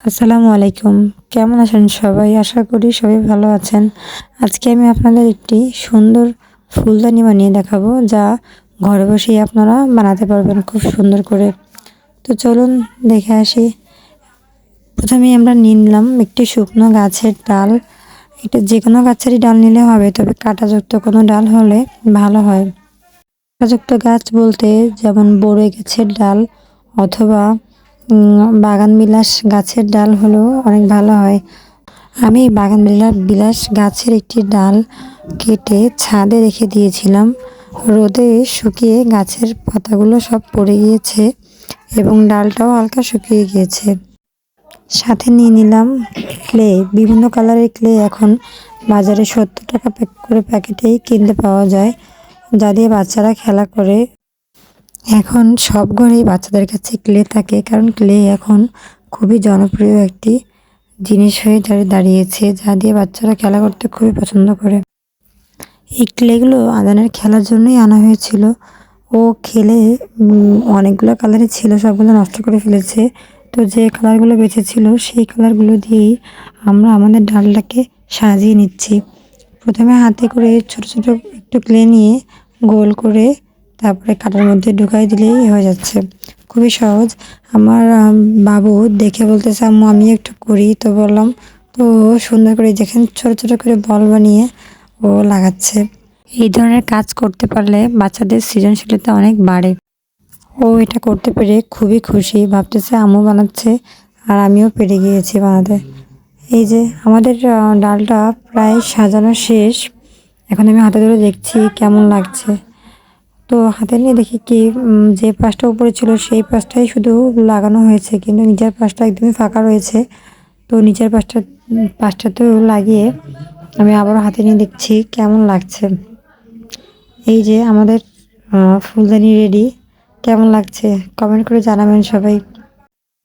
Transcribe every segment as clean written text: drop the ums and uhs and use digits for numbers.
আসসালামু আলাইকুম। কেমন আছেন সবাই? আশা করি সবাই ভালো আছেন। আজকে আমি আপনাদের একটি সুন্দর ফুলদানি বানিয়ে দেখাবো, যা ঘরে বসেই আপনারা বানাতে পারবেন খুব সুন্দর করে। তো চলুন দেখে আসি। প্রথমেই আমরা নিয়ে নিলাম একটি শুকনো গাছের ডাল। এটা যেকোনো গাছেরই ডাল নিলে হবে, তবে কাঁটাযুক্ত কোনো ডাল হলে ভালো হয়। কাঁটাযুক্ত গাছ বলতে যেমন বড়ই গাছের ডাল অথবা বাগানবিলাস গাছের ডাল হলেও অনেক ভালো হয়। আমি বাগানবিলাস গাছের একটি ডাল কেটে ছাদে রেখে দিয়েছিলাম। রোদে শুকিয়ে গাছের পাতাগুলো সব পড়ে গিয়েছে এবং ডালটাও হালকা শুকিয়ে গিয়েছে। সাথে নিয়ে নিলাম ক্লে। বিভিন্ন কালারের ক্লে এখন বাজারে 70 টাকা করে প্যাকেটেই কিনতে পাওয়া যায়, যা দিয়ে বাচ্চারা খেলা করে। এখন সব ঘরেই বাচ্চাদের কাছে ক্লে থাকে, কারণ ক্লে এখন খুবই জনপ্রিয় একটি জিনিস হয়ে দাঁড়িয়েছে, যা দিয়ে বাচ্চারা খেলা করতে খুবই পছন্দ করে। এই ক্লেগুলো আদানের খেলার জন্যই আনা হয়েছিল। ও খেলে অনেকগুলো কালারই ছিল, সবগুলো নষ্ট করে ফেলেছে। তো যে কালারগুলো বেঁচে ছিল সেই কালারগুলো দিয়েই আমরা আমাদের ডালটাকে সাজিয়ে নিচ্ছি। প্রথমে হাতে করে ছোট ছোট একটু ক্লে নিয়ে গোল করে তারপরে কাটার মধ্যে ঢুকাই দিলেই হয়ে যাচ্ছে। খুবই সহজ। আমার বাবু দেখে বলতেছে, আম্মু আমি একটু করি। তো বললাম, তো সুন্দর করে দেখেন ছোট ছোট করে বল বানিয়ে ও লাগাচ্ছে। এই ধরনের কাজ করতে পারলে বাচ্চাদের সৃজনশীলতা অনেক বাড়ে। ও এটা করতে পেরে খুবই খুশি, ভাবতেছে আম্মু বানাচ্ছে আর আমিও পেরে গিয়েছি বানাতে। এই যে আমাদের ডালটা প্রায় সাজানো শেষ। এখন আমি হাতে ধরে দেখছি কেমন লাগছে। তো হাতে নিয়ে দেখি কি যে পাশটা উপরে ছিল সেই পাশটাই শুধু লাগানো হয়েছে, কিন্তু নিচের পাশটা একদমই ফাঁকা রয়েছে। তো নিচের পাশটাতেও লাগিয়ে আমি আবারও হাতে নিয়ে দেখছি কেমন লাগছে। এই যে আমাদের ফুলদানি রেডি। কেমন লাগছে কমেন্ট করে জানাবেন সবাই।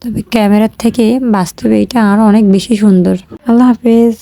তবে ক্যামেরার থেকে বাস্তবে এটা আরো অনেক বেশি সুন্দর। আল্লাহ হাফেজ।